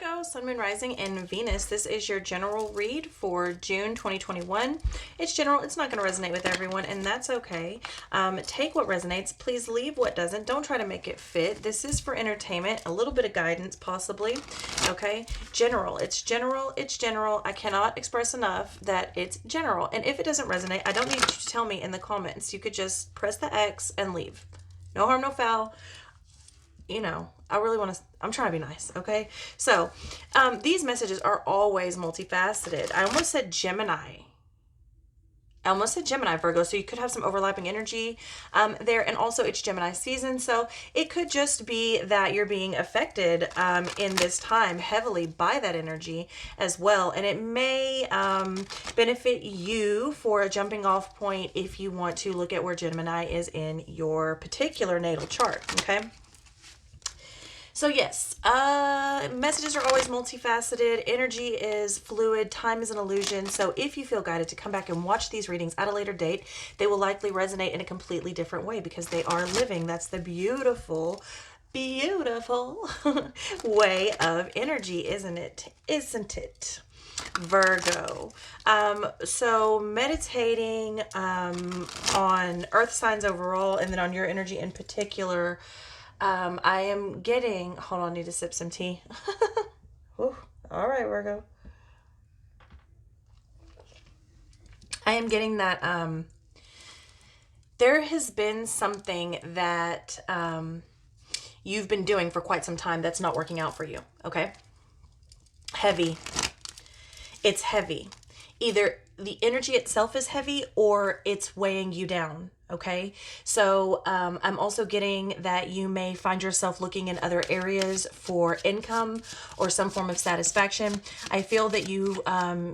Virgo, Sun, Moon, Rising, and Venus. This is your general read for June 2021. It's general. It's not going to resonate with everyone, and that's okay. Take what resonates. Please leave what doesn't. Don't try to make it fit. This is for entertainment, a little bit of guidance, possibly. Okay? General. It's general. It's general. I cannot express enough that it's general. And if it doesn't resonate, I don't need you to tell me in the comments. You could just press the X and leave. No harm, no foul. You know, I really want to, I'm trying to be nice, okay? So, these messages are always multifaceted. I almost said Gemini, Virgo, so you could have some overlapping energy there, and also it's Gemini season, so it could just be that you're being affected in this time heavily by that energy as well, and it may benefit you for a jumping off point if you want to look at where Gemini is in your particular natal chart, okay? So yes, messages are always multifaceted. Energy is fluid. Time is an illusion. So if you feel guided to come back and watch these readings at a later date, they will likely resonate in a completely different way because they are living. That's the beautiful, beautiful way of energy, isn't it? Isn't it? Virgo. So meditating on earth signs overall and then on your energy in particular, I am getting, hold on, I need to sip some tea. Ooh, all right, Virgo. I am getting that there has been something that you've been doing for quite some time that's not working out for you, okay? Heavy. It's heavy. Either the energy itself is heavy or it's weighing you down. Okay, so I'm also getting that you may find yourself looking in other areas for income or some form of satisfaction. I feel that you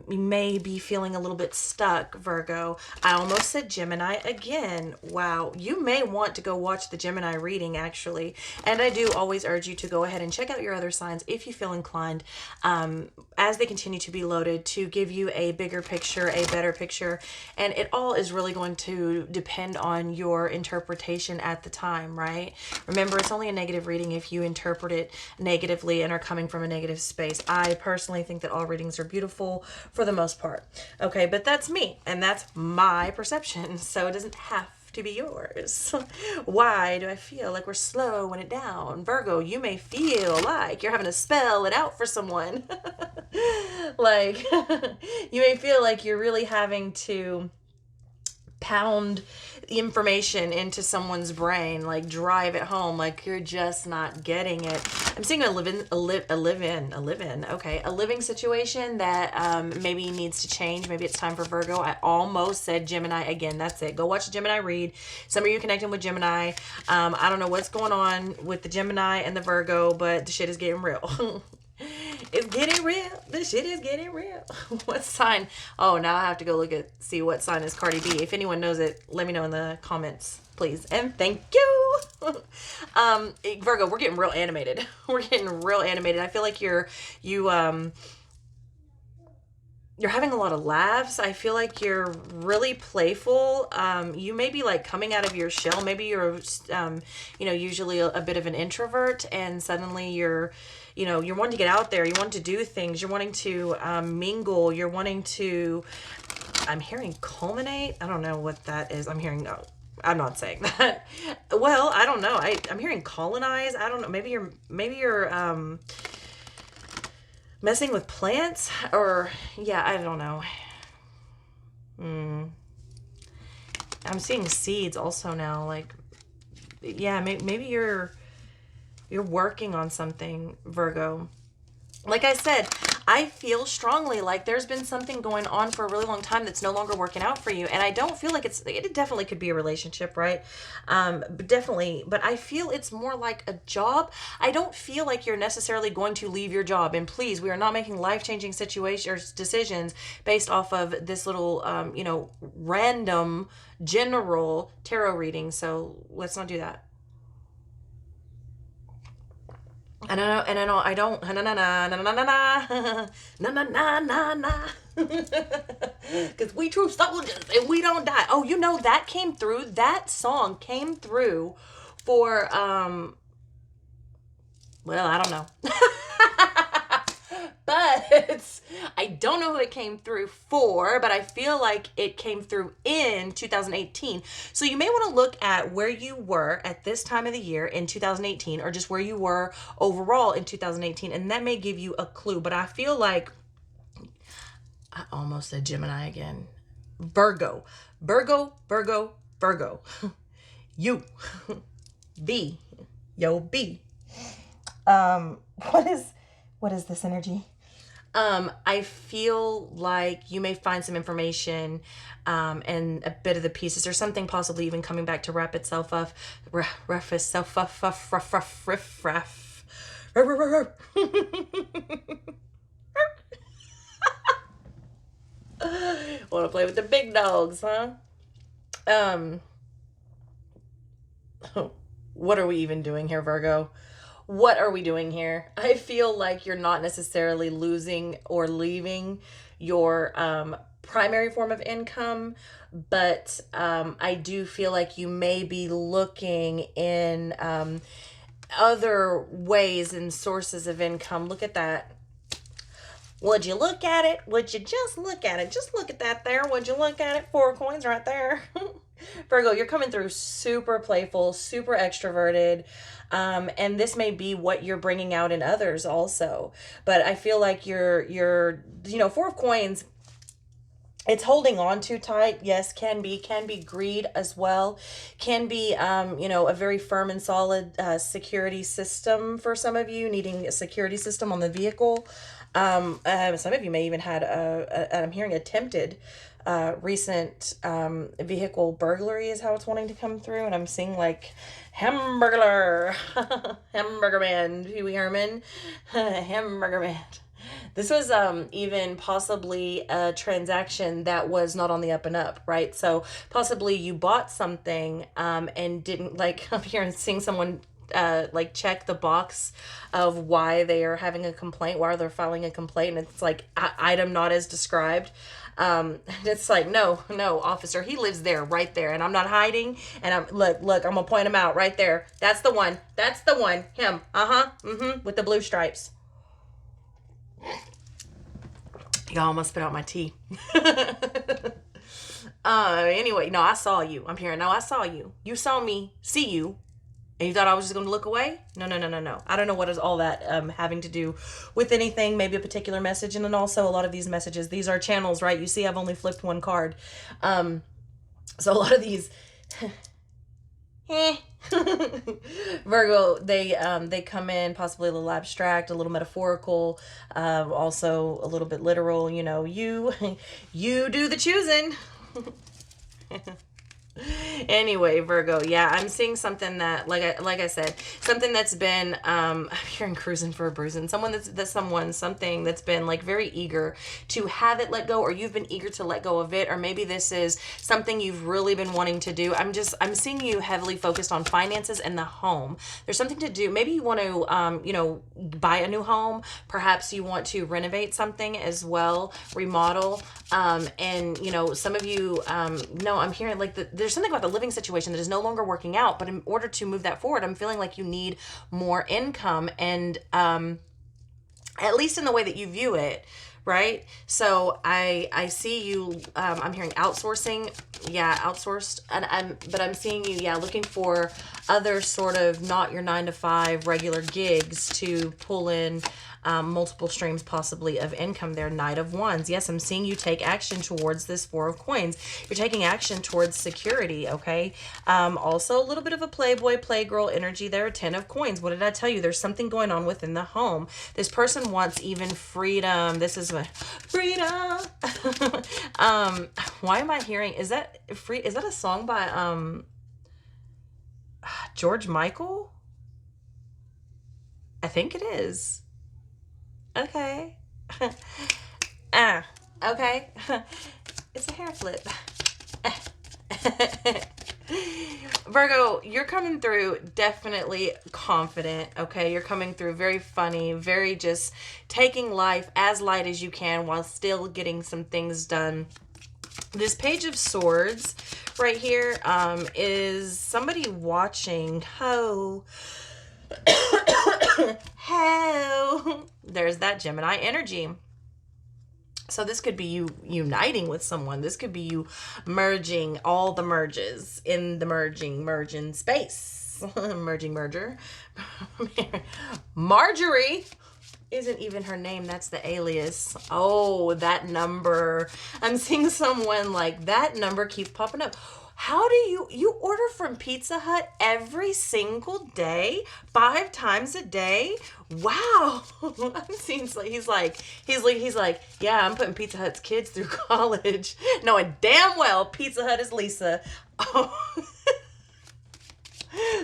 may be feeling a little bit stuck, Virgo. I almost said Gemini again. Wow, you may want to go watch the Gemini reading actually. And I do always urge you to go ahead and check out your other signs if you feel inclined as they continue to be loaded to give you a bigger picture, a better picture. And it all is really going to depend on your interpretation at the time, right? Remember, it's only a negative reading if you interpret it negatively and are coming from a negative space. I personally think that all readings are beautiful for the most part. Okay, but that's me and that's my perception, so it doesn't have to be yours. Why do I feel like we're slowing it down? Virgo, you may feel like you're having to spell it out for someone. Like, you may feel like you're really having to pound the information into someone's brain, like drive it home, like you're just not getting it. I'm seeing a living situation that maybe needs to change. Maybe it's time for Virgo. I almost said Gemini again. That's it. Go watch the Gemini read. Some of you connecting with Gemini. I don't know what's going on with the Gemini and the Virgo, but the shit is getting real. It's getting real. This shit is getting real. What sign? Oh, now I have to go see what sign is Cardi B. If anyone knows it, let me know in the comments, please. And thank you. Virgo, we're getting real animated. We're getting real animated. I feel like you're having a lot of laughs. I feel like you're really playful. You may be like coming out of your shell. Maybe you're, usually a bit of an introvert, and suddenly you're wanting to get out there. You want to do things. You're wanting to mingle. You're wanting to, I'm hearing culminate. I don't know what that is. I'm hearing, no, I'm not saying that. Well, I don't know. I'm hearing colonize. I don't know. Maybe you're messing with plants, or yeah, I don't know. I'm seeing seeds also now. Like, yeah, maybe you're working on something, Virgo. Like I said, I feel strongly like there's been something going on for a really long time that's no longer working out for you. And I don't feel like it definitely could be a relationship, right? Definitely. But I feel it's more like a job. I don't feel like you're necessarily going to leave your job. And please, we are not making life-changing decisions based off of this little, random general tarot reading. So let's not do that. And I don't, because we true soldiers and we don't die. Oh, that came through. That song came through for, well, I don't know. But I don't know who it came through for, but I feel like it came through in 2018. So you may want to look at where you were at this time of the year in 2018, or just where you were overall in 2018, and that may give you a clue. But I feel like I almost said Gemini again. Virgo. Virgo, Virgo, Virgo. You. B. Yo, B. What is this energy? I feel like you may find some information and a bit of the pieces, or something possibly even coming back to wrap itself up. Wrap itself up. Want to play with the big dogs, huh? What are we even doing here, Virgo? What are we doing here? I feel like you're not necessarily losing or leaving your primary form of income, but I do feel like you may be looking in other ways and sources of income. Look at that. Would you look at it? Would you just look at it? Just look at that there. Would you look at it? 4 coins right there. Virgo, you're coming through super playful, super extroverted. And this may be what you're bringing out in others also. But I feel like you're 4 of coins, it's holding on too tight. Yes, can be greed as well. Can be, a very firm and solid security system for some of you, needing a security system on the vehicle. Some of you may even had I'm hearing attempted recent vehicle burglary is how it's wanting to come through, and I'm seeing like Hamburglar, Hamburger Man, Pee Wee Herman, Hamburger Man. This was even possibly a transaction that was not on the up and up, right? So possibly you bought something and didn't, like, I'm here and seeing someone check the box of why they are having a complaint, why they're filing a complaint, and it's like item not as described. It's like, no, officer, he lives there, right there, and I'm not hiding, and I'm look, I'm gonna point him out right there. That's the one, him, with the blue stripes. Y'all almost spit out my tea. Anyway, no, I saw you. I'm hearing, no, I saw you. You saw me see you. And you thought I was just going to look away? No. I don't know what is all that having to do with anything, maybe a particular message. And then also a lot of these messages, these are channels, right? You see, I've only flipped 1 card. So a lot of these, Virgo, they come in possibly a little abstract, a little metaphorical, also a little bit literal. You do the choosing. Anyway, Virgo, yeah, I'm seeing something that, like I said, something that's been, I'm hearing cruising for a bruising. Something that's been like very eager to have it let go, or you've been eager to let go of it, or maybe this is something you've really been wanting to do. I'm seeing you heavily focused on finances and the home. There's something to do. Maybe you want to, buy a new home. Perhaps you want to renovate something as well, remodel. And some of you, no, I'm hearing like there's something about the living situation that is no longer working out, but in order to move that forward, I'm feeling like you need more income, and at least in the way that you view it, right? So I see you, I'm hearing outsourcing, outsourced, but I'm seeing you, looking for other sort of not your 9-to-5 regular gigs to pull in multiple streams possibly of income there. Knight of Wands. Yes, I'm seeing you take action towards this 4 of Coins. You're taking action towards security, okay? Also a little bit of a playboy, playgirl energy there. 10 of Coins. What did I tell you? There's something going on within the home. This person wants even freedom. This is my freedom. Why am I hearing, is that a song by George Michael? I think it is. Okay. Okay. It's a hair flip. Virgo, you're coming through definitely confident, okay? You're coming through very funny, very just taking life as light as you can while still getting some things done. This Page of Swords right here is somebody watching how there's that Gemini energy. So this could be you uniting with someone. This could be you merging all the merges in the merging space. Merging merger. Marjorie isn't even her name. That's the alias. Oh, that number. I'm seeing someone like that number keeps popping up. How do you order from Pizza Hut every single day, 5 times a day? Wow. I'm seeing he's like, yeah, I'm putting Pizza Hut's kids through college, knowing damn well Pizza Hut is Lisa. Oh.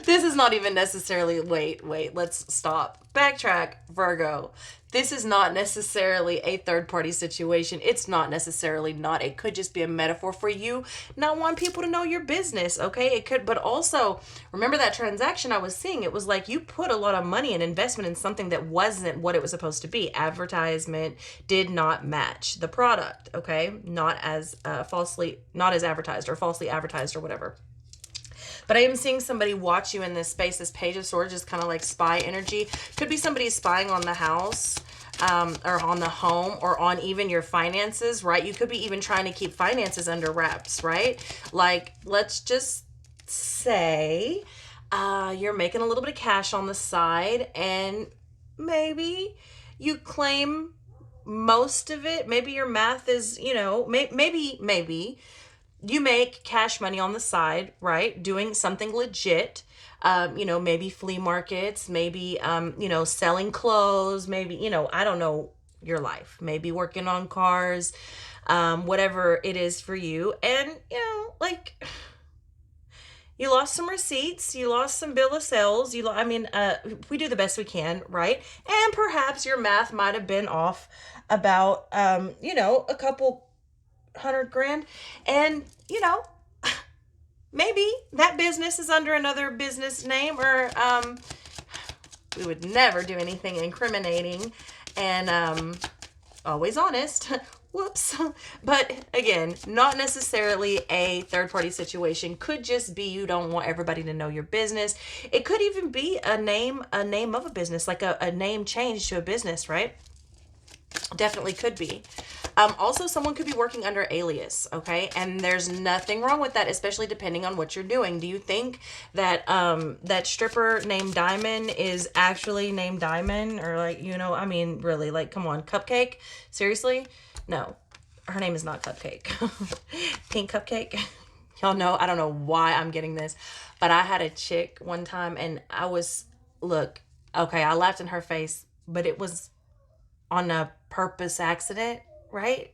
This is not even necessarily, wait, let's stop. Backtrack, Virgo. This is not necessarily a third-party situation. It's not necessarily not. It could just be a metaphor for you not wanting people to know your business, okay? It could, but also, remember that transaction I was seeing? It was like you put a lot of money and investment in something that wasn't what it was supposed to be. Advertisement did not match the product, okay? Not as advertised or falsely advertised or whatever. But I am seeing somebody watch you in this space. This Page of Swords is kind of like spy energy. Could be somebody spying on the house, or on the home, or on even your finances, right? You could be even trying to keep finances under wraps, right? Like, let's just say you're making a little bit of cash on the side, and maybe you claim most of it. Maybe your math is, maybe you make cash money on the side, right? Doing something legit, maybe flea markets, maybe, selling clothes, maybe, I don't know your life, maybe working on cars, whatever it is for you. And, you lost some receipts, you lost some bill of sales, we do the best we can, right? And perhaps your math might have been off about, a couple $100,000, and maybe that business is under another business name, or we would never do anything incriminating, and always honest. Whoops. But again, not necessarily a third-party situation. Could just be you don't want everybody to know your business. It could even be a name of a business, like a name change to a business, right? Definitely could be. Also, someone could be working under alias, okay? And there's nothing wrong with that, especially depending on what you're doing. Do you think that that stripper named Diamond is actually named Diamond? Or really, like, come on, Cupcake? Seriously? No, her name is not Cupcake. Pink Cupcake. Y'all know, I don't know why I'm getting this, but I had a chick one time, and I laughed in her face, but it was on a purpose accident, right?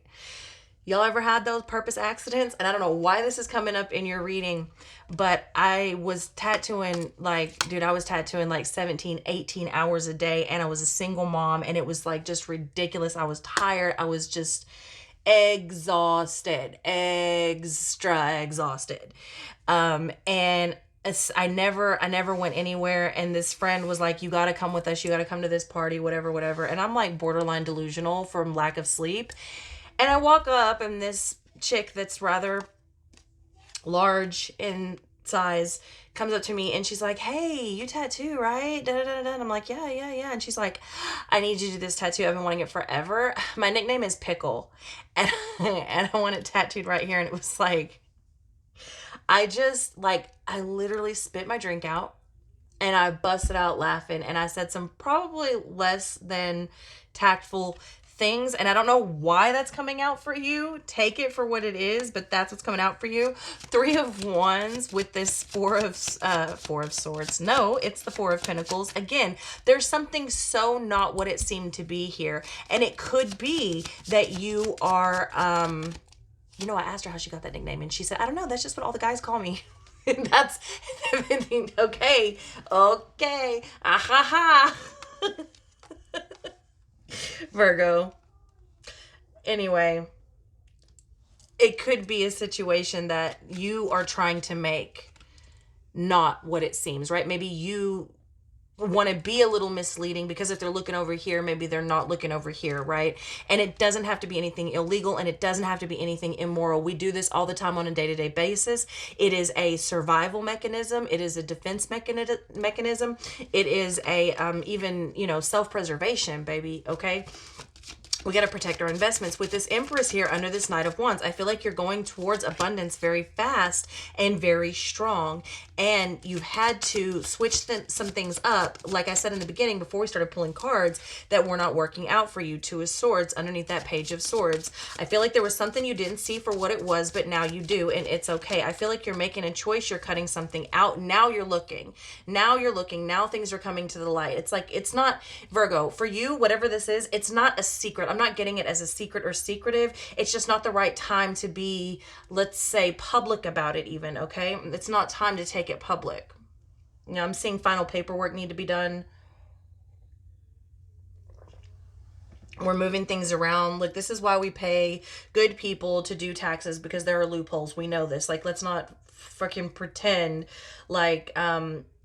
Y'all ever had those purpose accidents? And I don't know why this is coming up in your reading, but I was tattooing like 17, 18 hours a day, and I was a single mom, and it was like just ridiculous. I was tired. I was just exhausted, extra exhausted. And I never went anywhere, and this friend was like, you got to come with us, you got to come to this party, whatever, and I'm like borderline delusional from lack of sleep, and I walk up, and this chick that's rather large in size comes up to me, and she's like, hey, you tattoo, right? And I'm like, yeah, and she's like, I need you to do this tattoo, I've been wanting it forever. My nickname is Pickle, and I want it tattooed right here. And it was like, I literally spit my drink out, and I busted out laughing, and I said some probably less than tactful things, and I don't know why that's coming out for you. Take it for what it is, but that's what's coming out for you. 3 of Wands with this 4 of Swords. No, it's the 4 of Pentacles. Again, there's something so not what it seemed to be here, and it could be that you are I asked her how she got that nickname, and she said, I don't know, that's just what all the guys call me. And that's okay. Ha. Virgo. Anyway, it could be a situation that you are trying to make not what it seems, right? Maybe you want to be a little misleading, because if they're looking over here, maybe they're not looking over here, right? And it doesn't have to be anything illegal, and it doesn't have to be anything immoral. We do this all the time on a day-to-day basis. It is a survival mechanism. It is a defense mechanism. It is a even, you know, self-preservation, baby, okay? We got to protect our investments. With this Empress here under this Knight of Wands, I feel like you're going towards abundance very fast and very strong. And you've had to switch some things up. Like I said in the beginning, before we started pulling cards, that were not working out for you. Two of Swords underneath that Page of Swords. I feel like there was something you didn't see for what it was, but now you do, and it's okay. I feel like you're making a choice. You're cutting something out. Now you're looking. Now you're looking. Now things are coming to the light. It's like, it's not, Virgo, for you, whatever this is, it's not a secret. I'm not getting it as a secret or secretive. It's just not the right time to be, let's say, public about it even, okay? It's not time to take it public. You know, I'm seeing final paperwork need to be done. We're moving things around. Like, this is why we pay good people to do taxes, because there are loopholes. We know this. Like, let's not freaking pretend like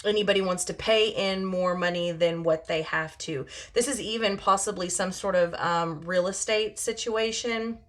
anybody wants to pay in more money than what they have to. This is even possibly some sort of real estate situation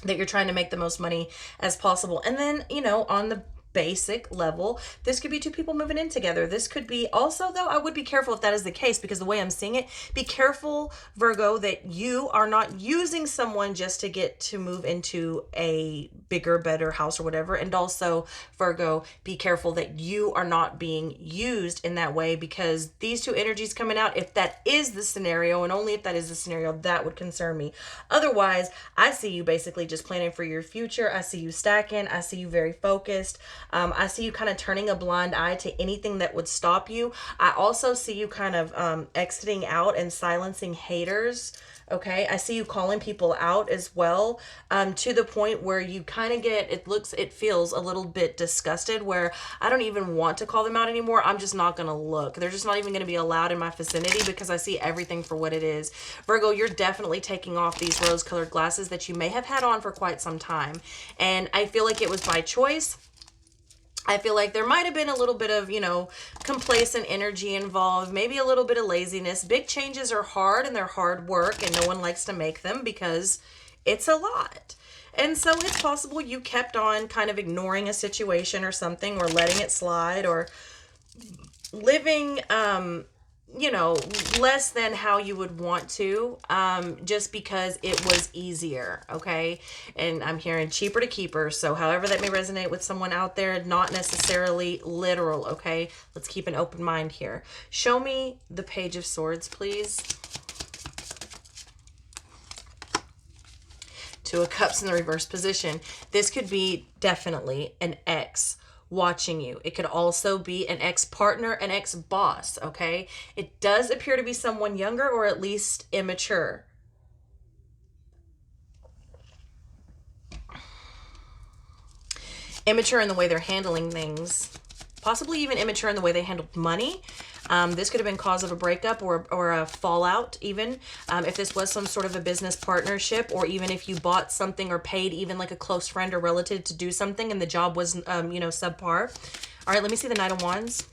that you're trying to make the most money as possible. And then, you know, on the basic level, this could be two people moving in together. This could be also, though, I would be careful if that is the case, because the way I'm seeing it, be careful, Virgo, that you are not using someone just to get to move into a bigger, better house or whatever. And also, Virgo, be careful that you are not being used in that way, because these two energies coming out, if that is the scenario, and only if that is the scenario, that would concern me. Otherwise, I see you basically just planning for your future. I see you stacking. I see you very focused. I see you kind of turning a blind eye to anything that would stop you. I also see you kind of exiting out and silencing haters. Okay, I see you calling people out as well, to the point where you kind of get, it feels a little bit disgusted, where I don't even want to call them out anymore. I'm just not going to look. They're just not even going to be allowed in my vicinity, because I see everything for what it is. Virgo, you're definitely taking off these rose-colored glasses that you may have had on for quite some time. And I feel like it was by choice. I feel like there might have been a little bit of, you know, complacent energy involved, maybe a little bit of laziness. Big changes are hard, and they're hard work, and no one likes to make them because it's a lot. And so it's possible you kept on kind of ignoring a situation or something, or letting it slide, or living, you know, less than how you would want to, just because it was easier, okay? And I'm hearing cheaper to keeper, so however that may resonate with someone out there, not necessarily literal, okay? Let's keep an open mind here. Show me the Page of Swords, please. Two of Cups in the reverse position. This could be definitely an ex watching you. It could also be an ex-partner, an ex-boss, okay? It does appear to be someone younger, or at least immature. Immature in the way they're handling things. Possibly even immature in the way they handled money. This could have been cause of a breakup or a fallout even. If this was some sort of a business partnership, or even if you bought something or paid even like a close friend or relative to do something and the job was, you know, subpar. All right, let me see the Knight of Wands.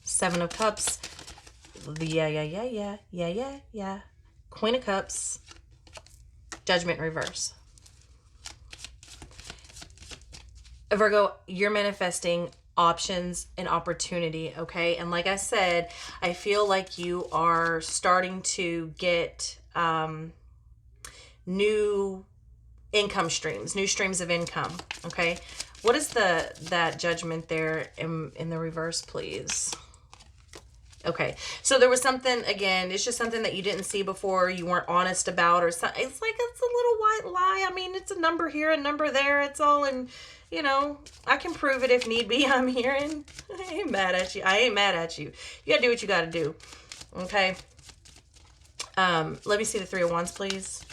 Seven of Cups. Yeah. Queen of Cups. Judgment in reverse. Virgo, you're manifesting options and opportunity, okay? And like I said, I feel like you are starting to get new income streams, new streams of income, okay? What is that Judgment there in the reverse, please? Okay, so there was something, again, it's just something that you didn't see before, you weren't honest about, or something. It's like, it's a little white lie. I mean, it's a number here, a number there. It's all in, you know, I can prove it if need be. I'm hearing. I ain't mad at you. I ain't mad at you. You gotta do what you gotta do. Okay. Let me see the Three of Wands, please.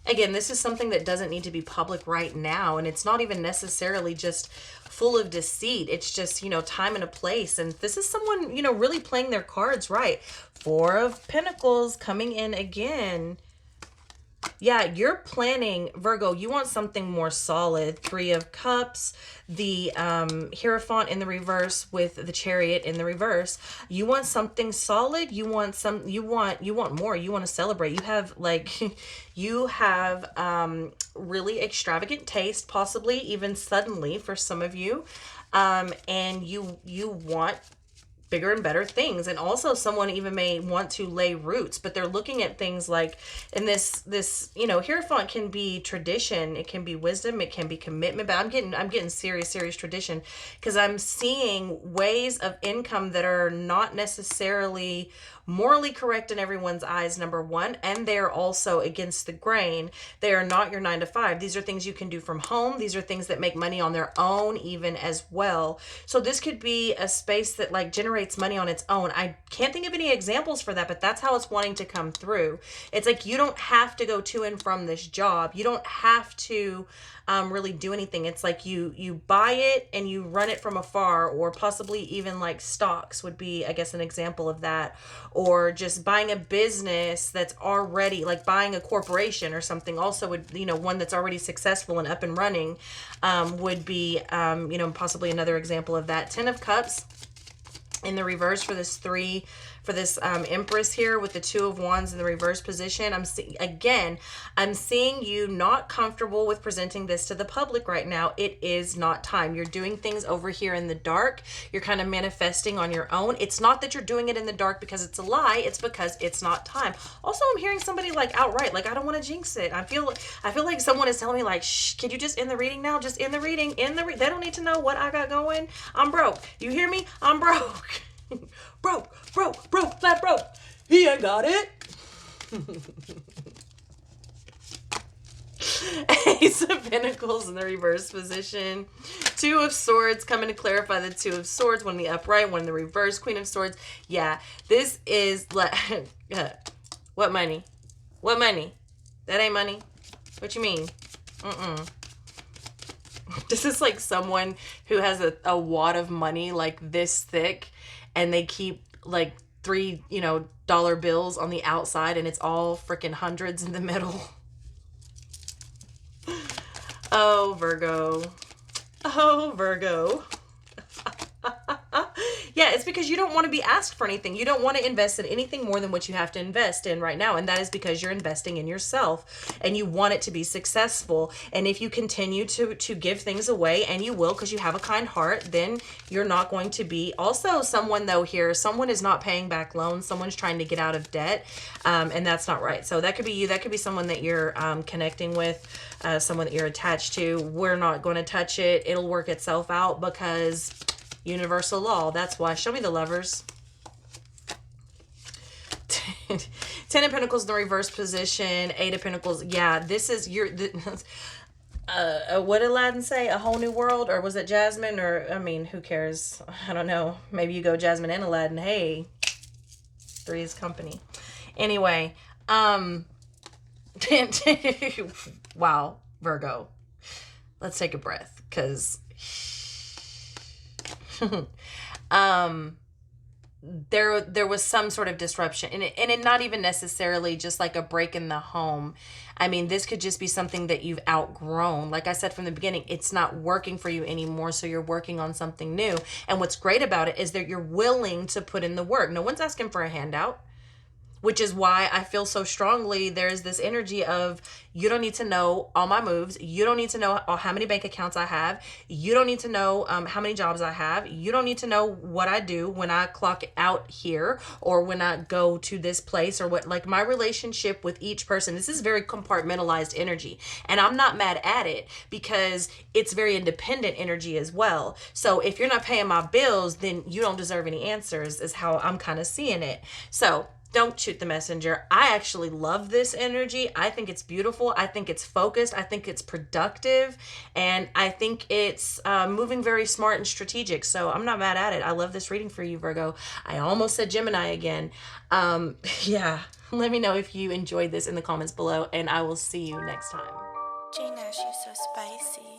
Again, this is something that doesn't need to be public right now, and it's not even necessarily just full of deceit. It's just, you know, time and a place. And this is someone, you know, really playing their cards right. Four of Pentacles coming in again. Yeah, you're planning, Virgo, you want something more solid. Three of Cups, the Hierophant in the reverse with the Chariot in the reverse. You want something solid. You want more. You want to celebrate. You have like, you have really extravagant taste, possibly even suddenly for some of you. And you want bigger and better things. And also someone even may want to lay roots, but they're looking at things like, in this Hierophant can be tradition, it can be wisdom, it can be commitment, but I'm getting serious tradition, because I'm seeing ways of income that are not necessarily morally correct in everyone's eyes, number one, and they're also against the grain. They are not your 9 to 5. These are things you can do from home. These are things that make money on their own even as well. So this could be a space that like generates money on its own. I can't think of any examples for that, but that's how it's wanting to come through. It's like you don't have to go to and from this job. You don't have to really do anything. It's like you buy it and you run it from afar, or possibly even like stocks would be, I guess, an example of that, or just buying a business that's already, like buying a corporation or something also would, one that's already successful and up and running, would be, possibly another example of that. 10 of Cups in the reverse for this Empress here with the 2 of Wands in the reverse position. I'm seeing you not comfortable with presenting this to the public right now. It is not time. You're doing things over here in the dark. You're kind of manifesting on your own. It's not that you're doing it in the dark because it's a lie. It's because it's not time. Also, I'm hearing somebody like outright, like, I don't want to jinx it. I feel like someone is telling me like, shh, can you just end the reading now? Just end the reading. They don't need to know what I got going. I'm broke. You hear me? I'm broke. broke, flat broke. He ain't got it. Ace of Pentacles in the reverse position. 2 of Swords coming to clarify the 2 of Swords. One in the upright, one in the reverse. Queen of Swords. Yeah, this is like, what money? What money? That ain't money. What you mean? This is like someone who has a wad of money like this thick, and they keep like $3 bills on the outside, and it's all freaking hundreds in the middle. Oh, Virgo. Oh, Virgo. Yeah, it's because you don't want to be asked for anything. You don't want to invest in anything more than what you have to invest in right now. And that is because you're investing in yourself and you want it to be successful. And if you continue to give things away, and you will because you have a kind heart, then you're not going to be. Also, someone though here, someone is not paying back loans. Someone's trying to get out of debt. And that's not right. So that could be you. That could be someone that you're connecting with, someone that you're attached to. We're not going to touch it. It'll work itself out because universal law. That's why. Show me the Lovers. 10 of Pentacles in the reverse position. 8 of Pentacles. Yeah, this is your... what did Aladdin say? A whole new world? Or was it Jasmine? Or, I mean, who cares? I don't know. Maybe you go Jasmine and Aladdin. Hey, 3 is company. Anyway, wow, Virgo. Let's take a breath, because there was some sort of disruption, and it not even necessarily just like a break in the home. I mean, this could just be something that you've outgrown. Like I said from the beginning, it's not working for you anymore, so you're working on something new. And what's great about it is that you're willing to put in the work. No one's asking for a handout. Which is why I feel so strongly there's this energy of, you don't need to know all my moves. You don't need to know how many bank accounts I have. You don't need to know how many jobs I have. You don't need to know what I do when I clock out here or when I go to this place, or what, like my relationship with each person. This is very compartmentalized energy, and I'm not mad at it because it's very independent energy as well. So if you're not paying my bills, then you don't deserve any answers, is how I'm kind of seeing it. So don't shoot the messenger. I actually love this energy. I think it's beautiful. I think it's focused. I think it's productive. And I think it's moving very smart and strategic. So I'm not mad at it. I love this reading for you, Virgo. I almost said Gemini again. Yeah. Let me know if you enjoyed this in the comments below, and I will see you next time. Gina, she's so spicy.